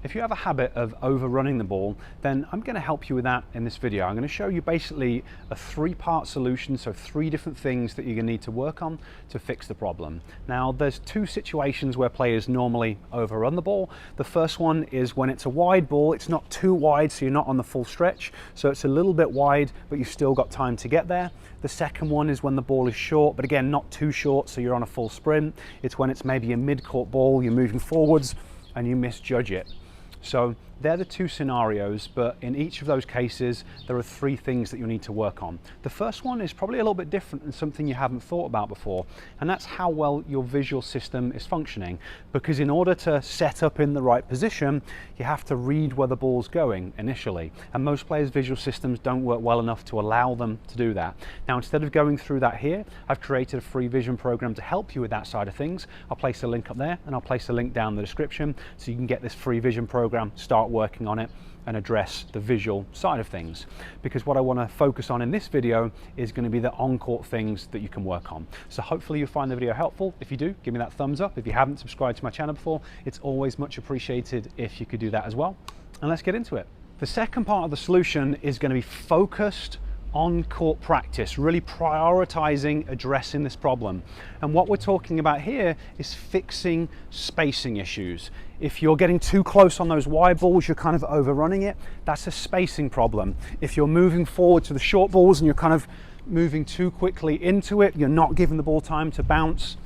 If you have a habit of overrunning the ball, then I'm going to help you with that in this video. I'm going to show you basically a three-part solution, so three different things that you're going to need to work on to fix the problem. Now, there's two situations where players normally overrun the ball. The first one is when it's a wide ball. It's not too wide, so you're not on the full stretch. So it's a little bit wide, but you've still got time to get there. The second one is when the ball is short, but again, not too short, so you're on a full sprint. It's when it's maybe a mid-court ball, you're moving forwards, and you misjudge it. So they're the two scenarios, but in each of those cases, there are three things that you need to work on. The first one is probably a little bit different and something you haven't thought about before, and that's how well your visual system is functioning. Because in order to set up in the right position, you have to read where the ball's going initially. And most players' visual systems don't work well enough to allow them to do that. Now, instead of going through that here, I've created a free vision program to help you with that side of things. I'll place a link up there, and I'll place a link down in the description so you can get this free vision program, start working on it and address the visual side of things. Because what I want to focus on in this video is going to be the on-court things that you can work on. So hopefully you'll find the video helpful. If you do, give me that thumbs up. If you haven't subscribed to my channel before, it's always much appreciated if you could do that as well. And let's get into it. The second part of the solution is going to be focused on-court practice, really prioritizing addressing this problem. And what we're talking about here is fixing spacing issues. If you're getting too close on those wide balls, you're kind of overrunning it, that's a spacing problem. If you're moving forward to the short balls and you're kind of moving too quickly into it, you're not giving the ball time to bounce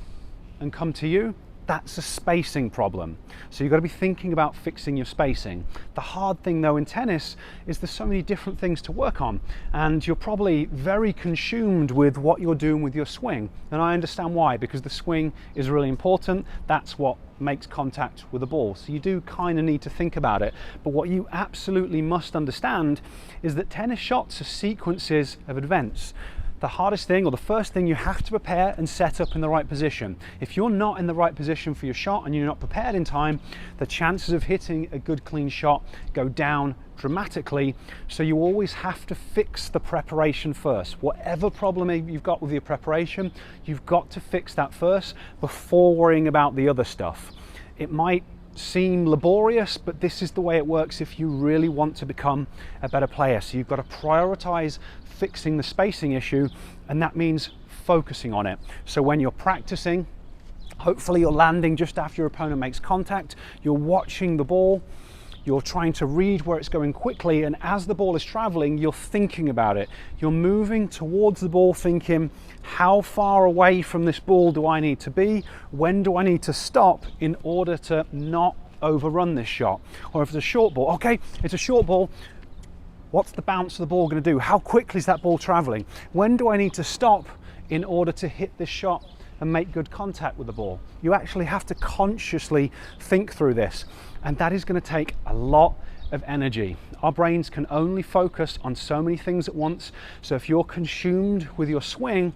and come to you, that's a spacing problem. So you've got to be thinking about fixing your spacing. The hard thing though in tennis is there's so many different things to work on, and you're probably very consumed with what you're doing with your swing. And I understand why, because the swing is really important. That's what makes contact with the ball. So you do kind of need to think about it. But what you absolutely must understand is that tennis shots are sequences of events. The hardest thing, or the first thing, you have to prepare and set up in the right position. If you're not in the right position for your shot and you're not prepared in time, the chances of hitting a good clean shot go down dramatically. So you always have to fix the preparation first. Whatever problem you've got with your preparation, you've got to fix that first before worrying about the other stuff. It might seem laborious, but this is the way it works if you really want to become a better player. So you've got to prioritize fixing the spacing issue, and that means focusing on it. So when you're practicing, hopefully you're landing just after your opponent makes contact, you're watching the ball, you're trying to read where it's going quickly, and as the ball is traveling, you're thinking about it. You're moving towards the ball thinking, how far away from this ball do I need to be? When do I need to stop in order to not overrun this shot? Or if it's a short ball, okay, it's a short ball, what's the bounce of the ball going to do? How quickly is that ball traveling? When do I need to stop in order to hit this shot and make good contact with the ball? You actually have to consciously think through this, and that is going to take a lot of energy. Our brains can only focus on so many things at once, so if you're consumed with your swing,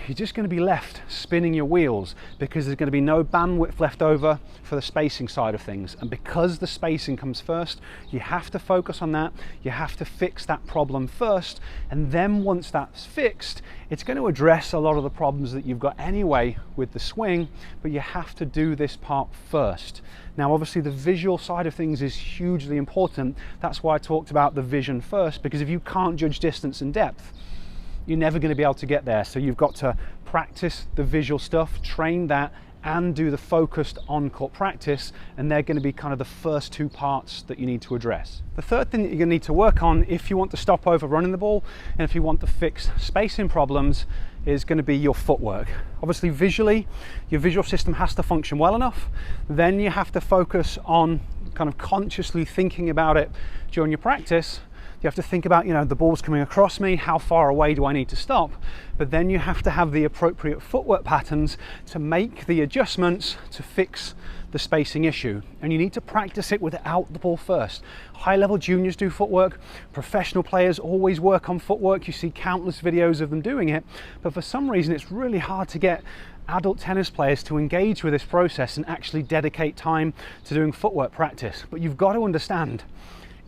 you're just going to be left spinning your wheels, because there's going to be no bandwidth left over for the spacing side of things. And because the spacing comes first, you have to focus on that. You have to fix that problem first, and then once that's fixed, it's going to address a lot of the problems that you've got anyway with the swing, but you have to do this part first. Now, obviously the visual side of things is hugely important. That's why I talked about the vision first, because if you can't judge distance and depth, you're never going to be able to get there. So you've got to practice the visual stuff, train that, and do the focused on-court practice, and they're going to be kind of the first two parts that you need to address. The third thing that you're going to need to work on if you want to stop overrunning the ball and if you want to fix spacing problems is going to be your footwork. Obviously visually, your visual system has to function well enough. Then you have to focus on kind of consciously thinking about it during your practice. You have to think about, you know, the ball's coming across me, how far away do I need to stop? But then you have to have the appropriate footwork patterns to make the adjustments to fix the spacing issue. And you need to practice it without the ball first. High-level juniors do footwork. Professional players always work on footwork. You see countless videos of them doing it. But for some reason, it's really hard to get adult tennis players to engage with this process and actually dedicate time to doing footwork practice. But you've got to understand,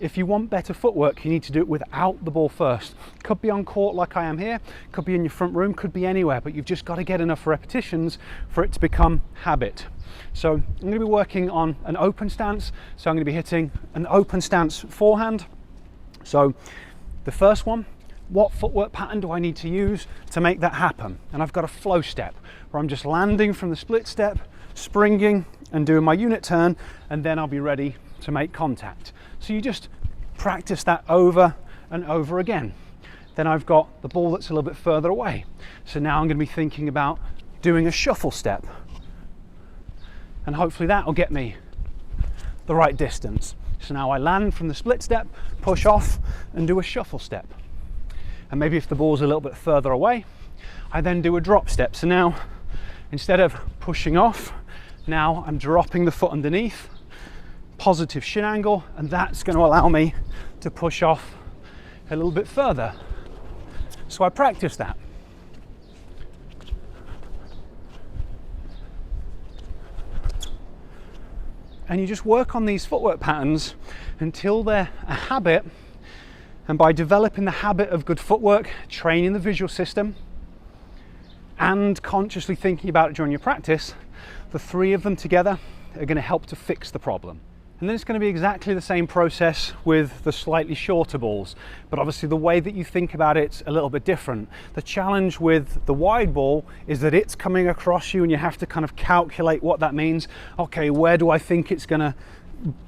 if you want better footwork, you need to do it without the ball first. Could be on court like I am here, could be in your front room, could be anywhere, but you've just got to get enough repetitions for it to become habit. So I'm going to be working on an open stance. So I'm going to be hitting an open stance forehand. So the first one, what footwork pattern do I need to use to make that happen? And I've got a flow step where I'm just landing from the split step, springing and doing my unit turn, and then I'll be ready to make contact. So you just practice that over and over again. Then I've got the ball that's a little bit further away. So now I'm going to be thinking about doing a shuffle step. And hopefully that will get me the right distance. So now I land from the split step, push off and do a shuffle step. And maybe if the ball's a little bit further away, I then do a drop step. So now instead of pushing off, now I'm dropping the foot underneath, positive shin angle, and that's going to allow me to push off a little bit further. So I practice that. And you just work on these footwork patterns until they're a habit. And by developing the habit of good footwork, training the visual system, and consciously thinking about it during your practice, the three of them together are going to help to fix the problem. And then it's going to be exactly the same process with the slightly shorter balls, but obviously the way that you think about it's a little bit different. The challenge with the wide ball is that it's coming across you and you have to kind of calculate what that means. Okay, where do I think it's going to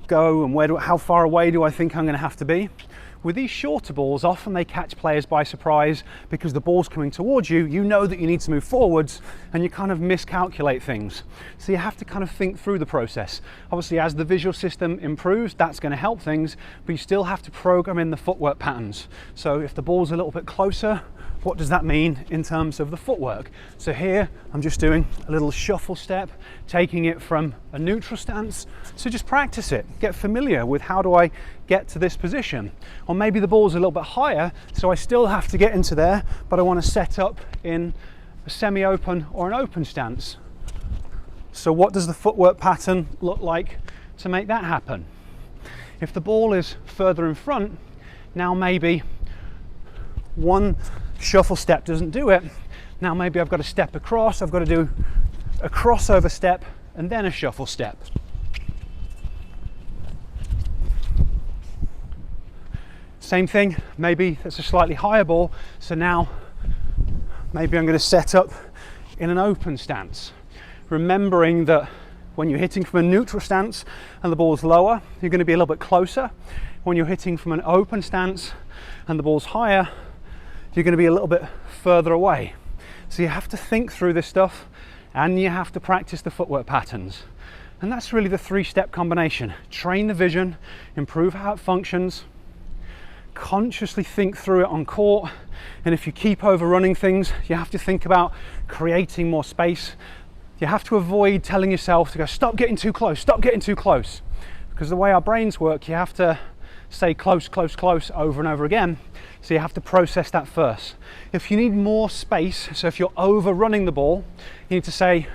go, and how far away do I think I'm going to have to be? With these shorter balls, often they catch players by surprise because the ball's coming towards you. You know that you need to move forwards and you kind of miscalculate things. So you have to kind of think through the process. Obviously, as the visual system improves, that's going to help things, but you still have to program in the footwork patterns. So if the ball's a little bit closer, what does that mean in terms of the footwork? So here, I'm just doing a little shuffle step, taking it from a neutral stance. So just practice it, get familiar with how do I get to this position. Or maybe the ball's a little bit higher, so I still have to get into there, but I want to set up in a semi-open or an open stance. So what does the footwork pattern look like to make that happen? If the ball is further in front, now maybe one shuffle step doesn't do it. Now maybe I've got to step across, I've got to do a crossover step and then a shuffle step. Same thing, maybe it's a slightly higher ball, so now maybe I'm going to set up in an open stance. Remembering that when you're hitting from a neutral stance and the ball's lower, you're going to be a little bit closer. When you're hitting from an open stance and the ball's higher, you're going to be a little bit further away. So you have to think through this stuff and you have to practice the footwork patterns. And that's really the three-step combination. Train the vision, improve how it functions, consciously think through it on court, and if you keep overrunning things, you have to think about creating more space. You have to avoid telling yourself to go, stop getting too close, stop getting too close. Because the way our brains work, you have to say close, close, close over and over again. So you have to process that first. If you need more space, so if you're overrunning the ball, you need to say,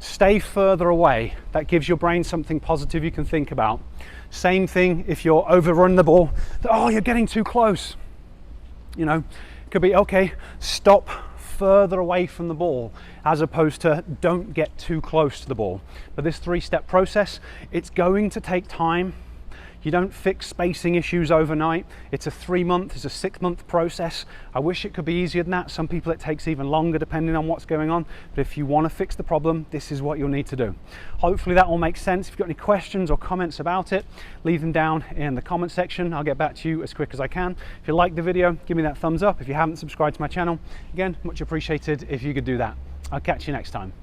stay further away. That gives your brain something positive you can think about. Same thing if you're overrunning the ball, oh, you're getting too close. You know, it could be, okay, stop further away from the ball, as opposed to don't get too close to the ball. But this three-step process, it's going to take time. You don't fix spacing issues overnight. It's a 3-month, it's a 6-month process. I wish it could be easier than that. Some people it takes even longer depending on what's going on. But if you want to fix the problem, this is what you'll need to do. Hopefully that all makes sense. If you've got any questions or comments about it, leave them down in the comment section. I'll get back to you as quick as I can. If you like the video, give me that thumbs up. If you haven't subscribed to my channel, again, much appreciated if you could do that. I'll catch you next time.